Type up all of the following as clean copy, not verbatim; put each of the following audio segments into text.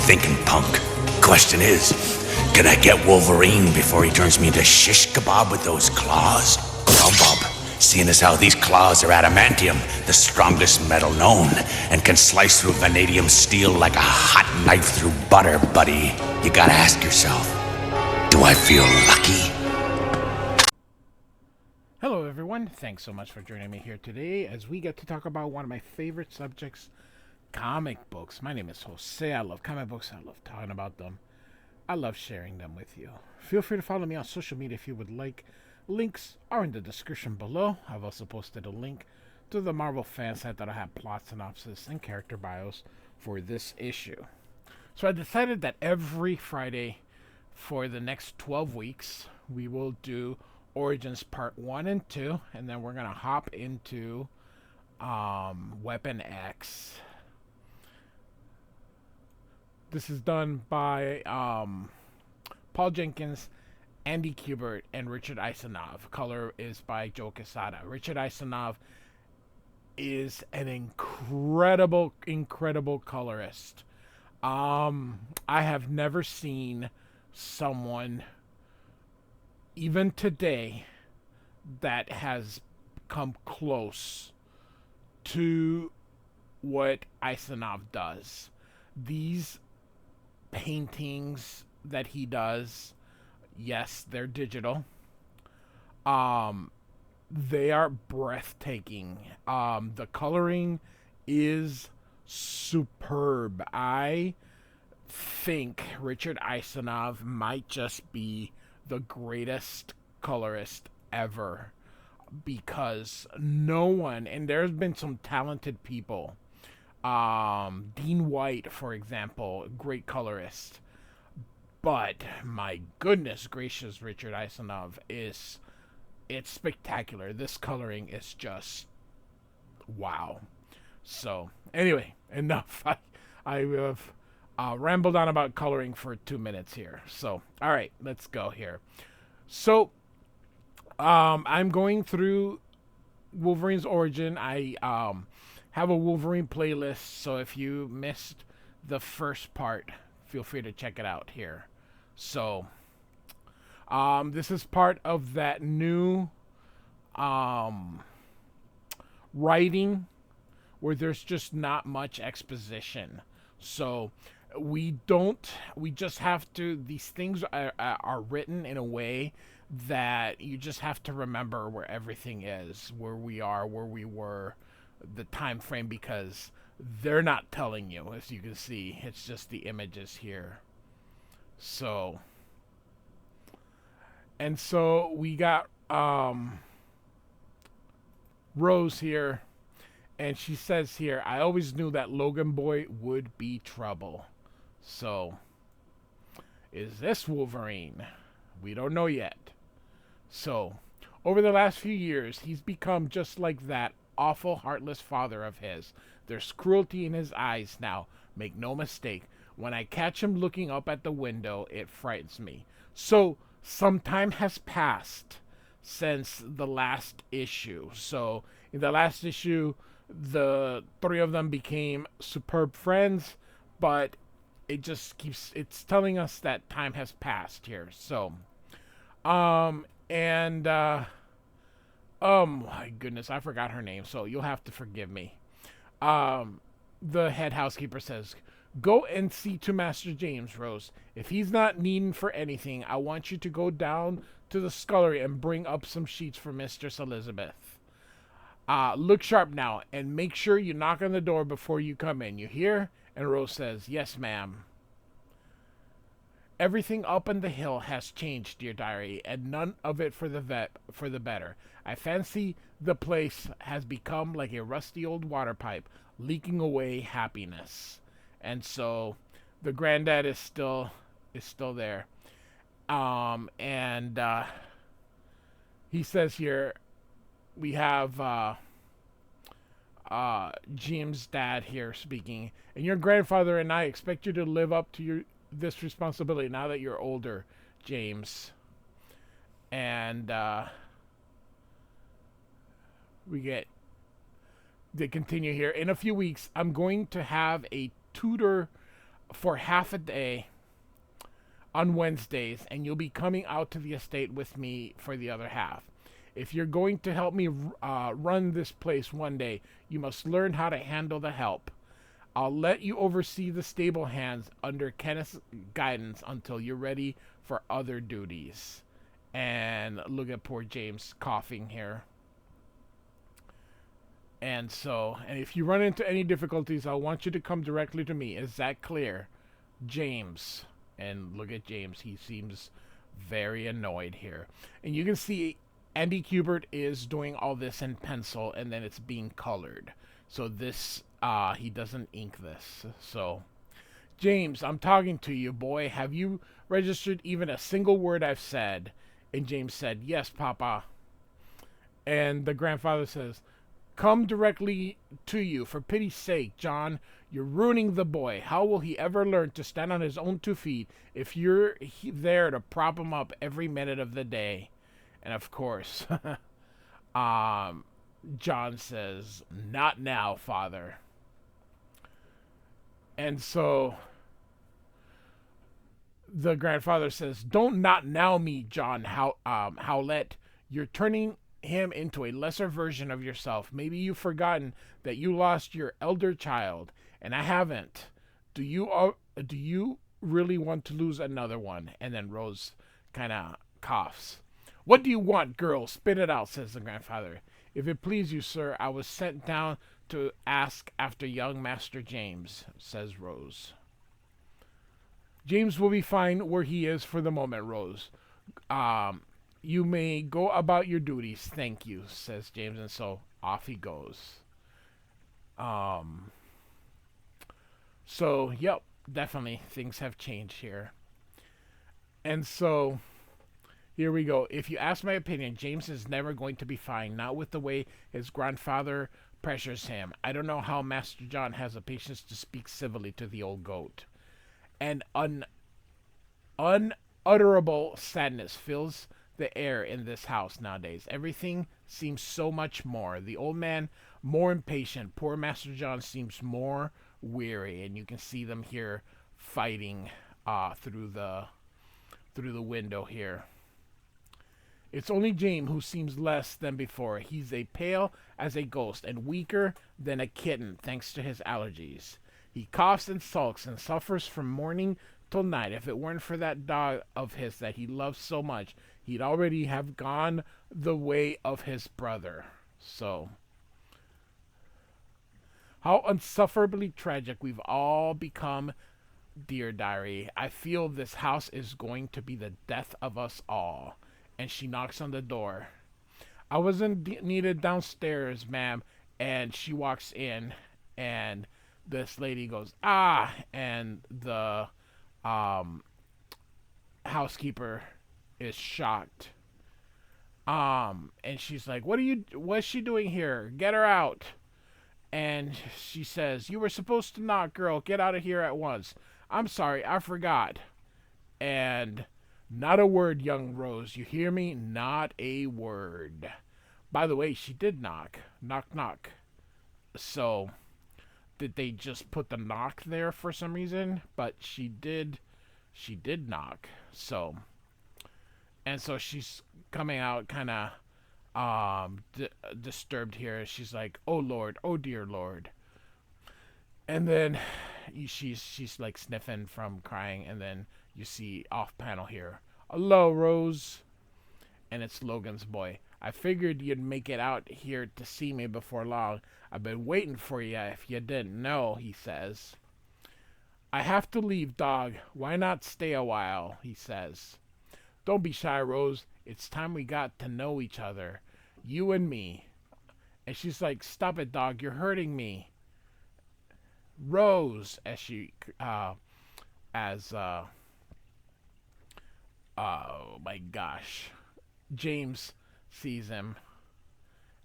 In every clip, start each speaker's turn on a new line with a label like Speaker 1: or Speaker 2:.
Speaker 1: thinking, punk. Question is, can I get Wolverine before he turns me into shish kebab with those claws? Bob, seeing as how these claws are adamantium, the strongest metal known, and can slice through vanadium steel like a hot knife through butter, buddy, you gotta ask yourself, do I feel lucky?
Speaker 2: Hello everyone, thanks so much for joining me here today as we get to talk about one of my favorite subjects, comic books. My name is Jose. I love comic books. I love talking about them. I love sharing them with you. Feel free to follow me on social media if you would like. Links are in the description below. I've also posted a link to the Marvel fan site that I have plot synopsis and character bios for this issue. So I decided that every Friday for the next 12 weeks we will do Origins Part 1 and 2, and then we're going to hop into Weapon X. This is done by Paul Jenkins, Andy Kubert, and Richard Isanov. Color is by Joe Quesada. Richard Isanov is an incredible colorist. I have never seen someone, even today, that has come close to what Isanov does. These paintings that he does, yes, they're digital. They are breathtaking. The coloring is superb. I think Richard Isanov might just be the greatest colorist ever, because no one, and there's been some talented people, Dean White, for example, great colorist, but my goodness gracious, Richard Isanov it's spectacular. This coloring is just wow. So anyway, enough. I have rambled on about coloring for 2 minutes here. So, all right, let's go here. So, I'm going through Wolverine's origin. I have a Wolverine playlist, so if you missed the first part, feel free to check it out here. So, this is part of that new writing where there's just not much exposition. So, we just have to, these things are written in a way that you just have to remember where everything is, where we are, where we were, the time frame, because they're not telling you. As you can see, it's just the images here. So, and so we got Rose here, and she says here, I always knew that Logan boy would be trouble. So, is this Wolverine? We don't know yet. So, over the last few years, he's become just like that awful, heartless father of his. There's cruelty in his eyes now. Make no mistake. When I catch him looking up at the window, it frightens me. So, some time has passed since the last issue. So, in the last issue, the three of them became superb friends, but it's telling us that time has passed here. So, oh my goodness, I forgot her name, so you'll have to forgive me. The head housekeeper says, go and see to Master James, Rose. If he's not needing for anything, I want you to go down to the scullery and bring up some sheets for Mistress Elizabeth. Look sharp now, and make sure you knock on the door before you come in. You hear? And Rose says, yes, ma'am. Everything up on the hill has changed, dear diary, and none of it for the better. I fancy the place has become like a rusty old water pipe, leaking away happiness. And so the granddad is still there. He says here, we have Jim's dad here speaking, and your grandfather and I expect you to live up to this responsibility now that you're older, James. And they continue here. In a few weeks, I'm going to have a tutor for half a day on Wednesdays, and you'll be coming out to the estate with me for the other half. If you're going to help me run this place one day, you must learn how to handle the help. I'll let you oversee the stable hands under Kenneth's guidance until you're ready for other duties. And look at poor James coughing here. And if you run into any difficulties, I want you to come directly to me. Is that clear? James. And look at James. He seems very annoyed here. And you can see Andy Kubert is doing all this in pencil, and then it's being colored. So this, he doesn't ink this. So, James, I'm talking to you, boy. Have you registered even a single word I've said? And James said, yes, Papa. And the grandfather says, come directly to you. For pity's sake, John, you're ruining the boy. How will he ever learn to stand on his own 2 feet if you're there to prop him up every minute of the day? And of course, John says, not now, Father. And so the grandfather says, don't not now me, John Howlett. You're turning him into a lesser version of yourself. Maybe you've forgotten that you lost your elder child, and I haven't. Do you really want to lose another one? And then Rose kind of coughs. What do you want, girl? Spit it out, says the grandfather. If it please you, sir, I was sent down to ask after young Master James, says Rose. James will be fine where he is for the moment, Rose. You may go about your duties. Thank you, says James, and so off he goes. So, yep, definitely things have changed here. And so here we go. If you ask my opinion, James is never going to be fine, not with the way his grandfather pressures him. I don't know how Master John has the patience to speak civilly to the old goat. And unutterable sadness fills the air in this house nowadays. Everything seems so much more. The old man more impatient. Poor Master John seems more weary, and you can see them here fighting through the window here. It's only James who seems less than before. He's as pale as a ghost and weaker than a kitten, thanks to his allergies. He coughs and sulks and suffers from morning till night. If it weren't for that dog of his that he loves so much, he'd already have gone the way of his brother. So, how unsufferably tragic we've all become, dear diary. I feel this house is going to be the death of us all. And she knocks on the door. I wasn't needed downstairs, ma'am. And she walks in, and this lady goes, ah, and the housekeeper is shocked. And she's like, what's she doing here? Get her out. And she says, you were supposed to knock, girl. Get out of here at once. I'm sorry, I forgot. And not a word, young Rose. You hear me? Not a word. By the way, she did knock. Knock, knock. So, did they just put the knock there for some reason? But she did knock. So, and so she's coming out kind of disturbed here. She's like, oh Lord, oh dear Lord. And then she's like sniffing from crying, and then you see off panel here, hello Rose, and it's Logan's boy. I figured you'd make it out here to see me before long. I've been waiting for you if you didn't know, he says. I have to leave, dog. Why not stay a while, he says. Don't be shy, Rose. It's time we got to know each other, you and me. And she's like, stop it, dog. You're hurting me. Rose, oh my gosh, James sees him,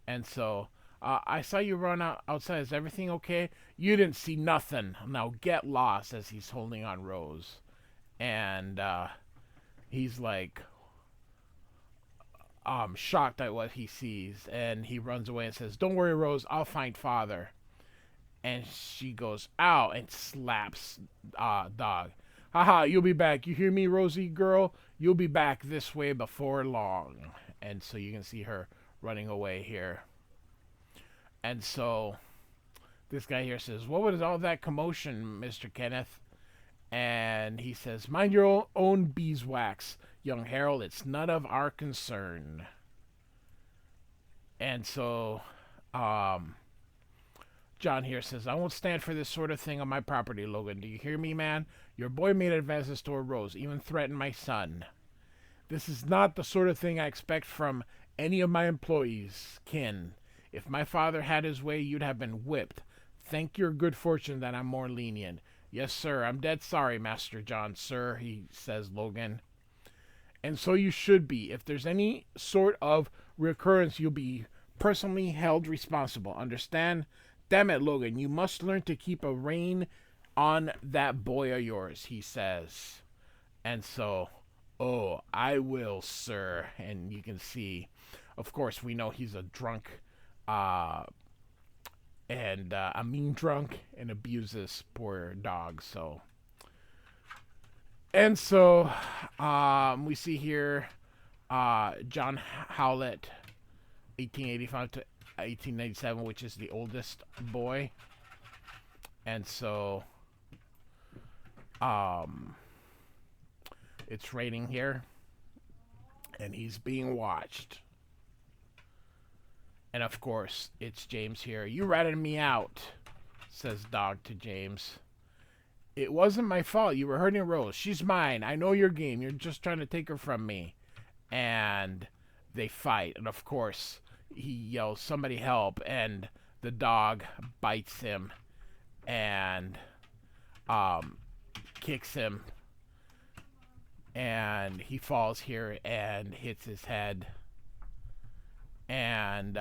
Speaker 2: and so I saw you run outside. Is everything okay? You didn't see nothing. Now get lost, as he's holding on Rose, and he's like shocked at what he sees, and he runs away and says, don't worry, Rose, I'll find father. And she goes, ow, and slaps Dog. Haha, you'll be back. You hear me, Rosie girl? You'll be back this way before long. And so you can see her running away here. And so this guy here says, what was all that commotion, Mr. Kenneth? And he says, mind your own beeswax, young Harold. It's none of our concern. And so John here says, I won't stand for this sort of thing on my property, Logan. Do you hear me, man? Your boy made advances toward Rose, even threatened my son. This is not the sort of thing I expect from any of my employees, kin. If my father had his way, you'd have been whipped. Thank your good fortune that I'm more lenient. Yes, sir, I'm dead sorry, Master John, sir, he says, Logan. And so you should be. If there's any sort of recurrence, you'll be personally held responsible. Understand? Damn it, Logan, you must learn to keep a rein on that boy of yours, he says. And so, oh, I will, sir. And you can see, of course, we know he's a drunk, and a mean drunk, and abuses poor Dog. So, and so, we see here, John Howlett, 1885 to 1897, which is the oldest boy. And so it's raining here, and he's being watched. And of course, it's James here. You ratted me out, says Dog to James. It wasn't my fault. You were hurting Rose. She's mine. I know your game. You're just trying to take her from me. And they fight. And of course, he yells, somebody help. And the dog bites him and kicks him. And he falls here and hits his head. And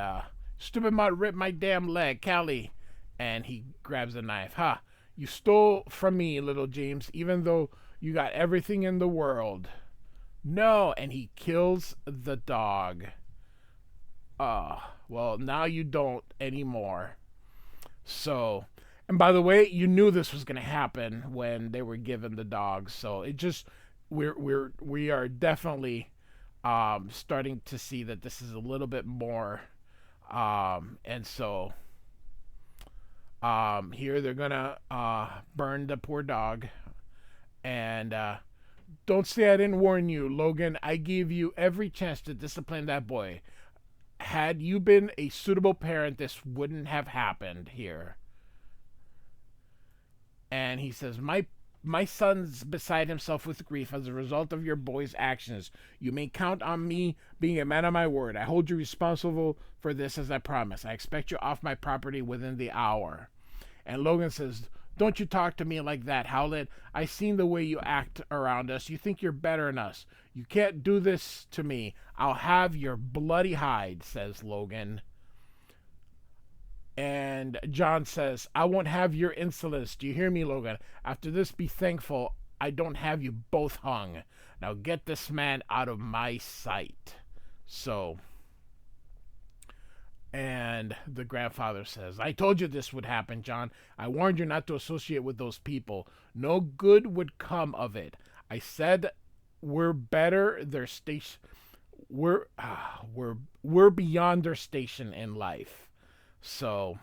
Speaker 2: stupid mutt ripped my damn leg, Callie. And he grabs a knife. Ha! You stole from me, little James, even though you got everything in the world. No! And he kills the dog. Well, now you don't anymore. So, and by the way, you knew this was going to happen when they were given the dog. So it just, we are definitely starting to see that this is a little bit more. And so here they're gonna burn the poor dog. And don't say I didn't warn you, Logan. I gave you every chance to discipline that boy. Had you been a suitable parent, this wouldn't have happened here. And he says, my son's beside himself with grief as a result of your boy's actions. You may count on me being a man of my word. I hold you responsible for this as I promised. I expect you off my property within the hour. And Logan says, don't you talk to me like that, Howlett. I seen the way you act around us. You think you're better than us. You can't do this to me. I'll have your bloody hide, says Logan. And John says, I won't have your insolence. Do you hear me, Logan? After this, be thankful I don't have you both hung. Now get this man out of my sight. So, and the grandfather says, I told you this would happen, John. I warned you not to associate with those people. No good would come of it. I said we're better their station. We're beyond their station in life. So,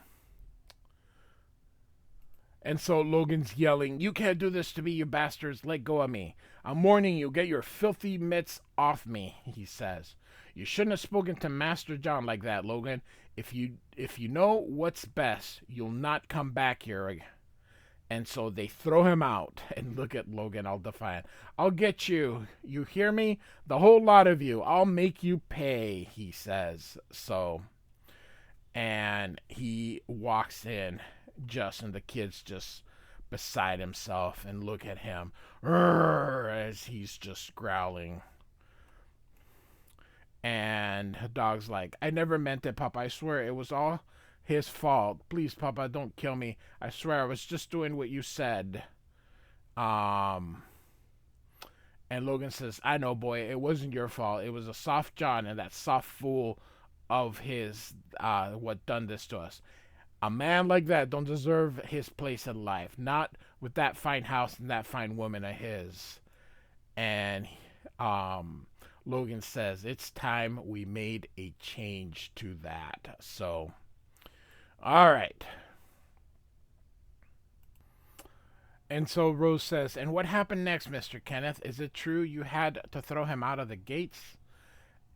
Speaker 2: and so Logan's yelling, you can't do this to me, you bastards. Let go of me. I'm warning you, get your filthy mitts off me, he says. You shouldn't have spoken to Master John like that, Logan. If you know what's best, you'll not come back here again. And so they throw him out. And look at Logan, all defiant. I'll get you. You hear me? The whole lot of you. I'll make you pay, he says. So, and he walks in and the kid's just beside himself, and look at him as he's just growling. And the dog's like, I never meant it, Papa. I swear it was all his fault. Please, Papa, don't kill me. I swear I was just doing what you said. And Logan says, I know, boy, it wasn't your fault. It was a soft John and that soft fool of his what done this to us. A man like that don't deserve his place in life. Not with that fine house and that fine woman of his. And um, Logan says, it's time we made a change to that. So, all right. And so Rose says, and what happened next, Mr. Kenneth? Is it true you had to throw him out of the gates?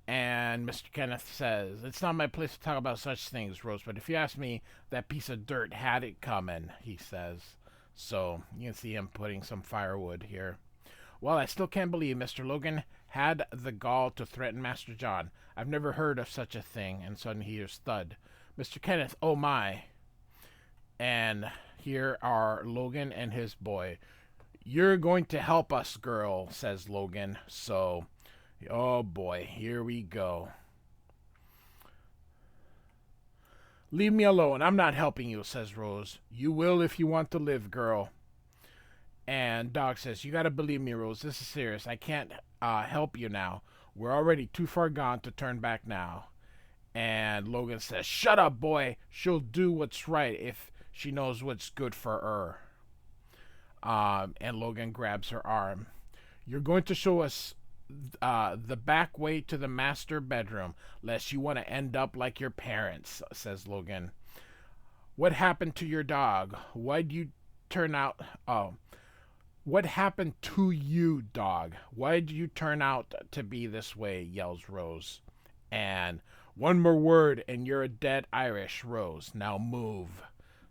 Speaker 2: And Mr. Kenneth says, it's not my place to talk about such things, Rose, but if you ask me, that piece of dirt had it coming, he says. So you can see him putting some firewood here. Well, I still can't believe Mr. Logan had the gall to threaten Master John. I've never heard of such a thing. And suddenly he hears thud. Mr. Kenneth, oh my. And here are Logan and his boy. You're going to help us, girl, says Logan. So, oh boy, here we go. Leave me alone. I'm not helping you, says Rose. You will if you want to live, girl. And Dog says, you gotta believe me, Rose. This is serious. I can't help you now. We're already too far gone to turn back now. And Logan says, shut up, boy. She'll do what's right if she knows what's good for her. And Logan grabs her arm. You're going to show us the back way to the master bedroom, lest you want to end up like your parents, says Logan. What happened to your dog? Why'd you turn out... Oh. What happened to you, dog? Why did you turn out to be this way? Yells Rose. And one more word and you're a dead Irish, Rose. Now move.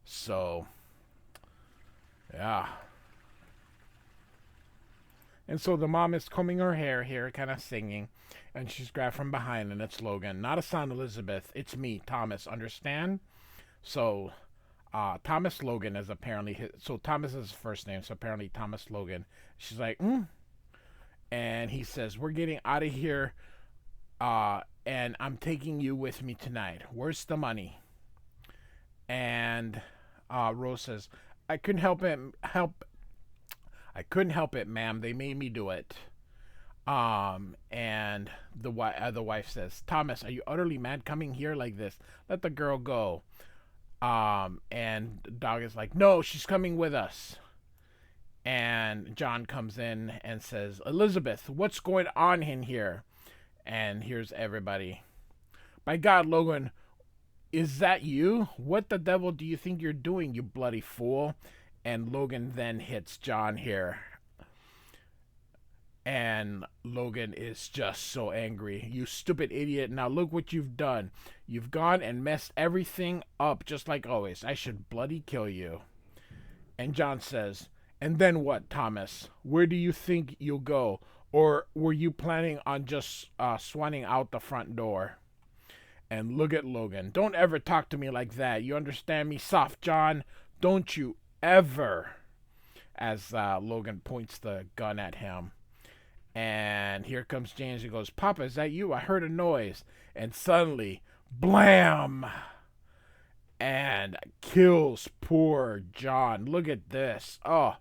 Speaker 2: So, yeah. And so the mom is combing her hair here, kind of singing. And she's grabbed from behind and it's Logan. Not a son, Elizabeth. It's me, Thomas. Understand? So... Thomas Logan is apparently his, so Thomas is his first name, so apparently Thomas Logan. She's like, and he says, we're getting out of here, and I'm taking you with me tonight. Where's the money? And Rose says, I couldn't help it, ma'am. They made me do it. And the wife says, Thomas, are you utterly mad coming here like this? Let the girl go. And Dog is like, no, she's coming with us. And John comes in and says, Elizabeth, what's going on in here? And here's everybody. By God, Logan, is that you? What the devil do you think you're doing, you bloody fool? And Logan then hits John here. And Logan is just so angry. You stupid idiot. Now look what you've done. You've gone and messed everything up just like always. I should bloody kill you. And John says, and then what, Thomas? Where do you think you'll go? Or were you planning on just swanning out the front door? And look at Logan. Don't ever talk to me like that. You understand me? Soft, John. Don't you ever. As Logan points the gun at him. And here comes James. He goes, Papa, is that you? I heard a noise. And suddenly, blam! And kills poor John. Look at this. Oh,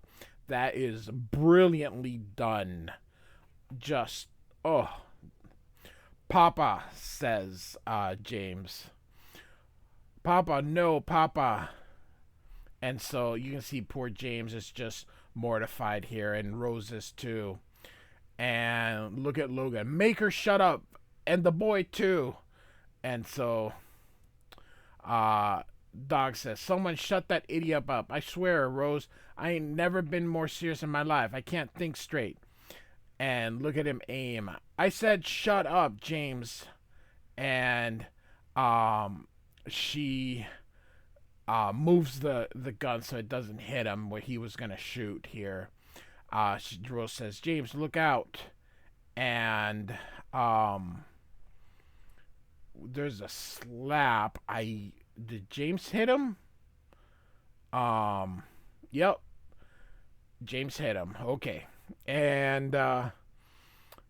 Speaker 2: that is brilliantly done. Just, oh. Papa, says James. Papa, no, Papa. And so you can see poor James is just mortified here. And Rose is too. And look at Logan. Make her shut up. And the boy too. And so Dog says, someone shut that idiot up. I swear, Rose, I ain't never been more serious in my life. I can't think straight. And look at him aim. I said shut up, James. And she moves the gun so it doesn't hit him where he was going to shoot here. Rose says, James, look out. And there's a slap. Did James hit him? Yep. James hit him. Okay. And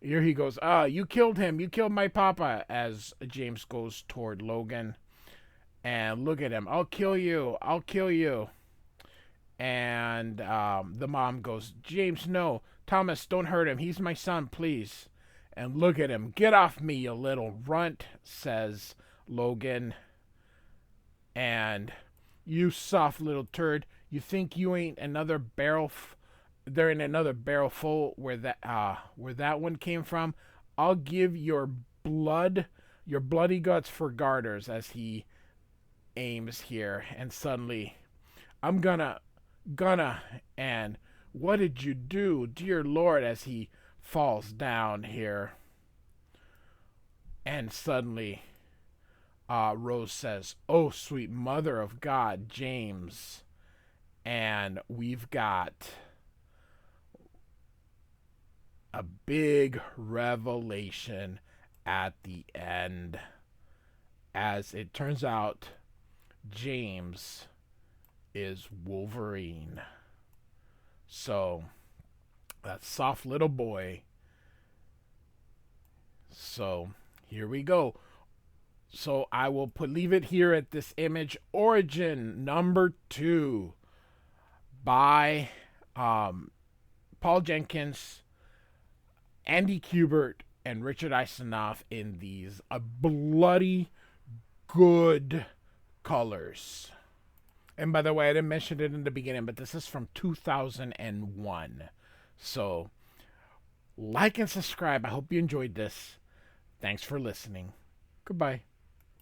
Speaker 2: here he goes. You killed him. You killed my papa. As James goes toward Logan. And look at him. I'll kill you. I'll kill you. And the mom goes, James, no. Thomas, don't hurt him. He's my son, please. And look at him. Get off me, you little runt, says Logan. And You soft little turd. You think you ain't another barrel? They're in another barrel full where that one came from. I'll give your bloody guts for garters as he aims here, and suddenly I'm gonna, and what did you do, dear Lord, as he falls down here. And suddenly, Rose says, "Oh, sweet mother of God, James." And we've got a big revelation at the end. As it turns out, James is Wolverine. So, that soft little boy. So, here we go. So I will leave it here at this image. Origin number 2 by Paul Jenkins, Andy Kubert, and Richard Isenoff in these bloody good colors. And by the way, I didn't mention it in the beginning, but this is from 2001. So like and subscribe. I hope you enjoyed this. Thanks for listening. Goodbye.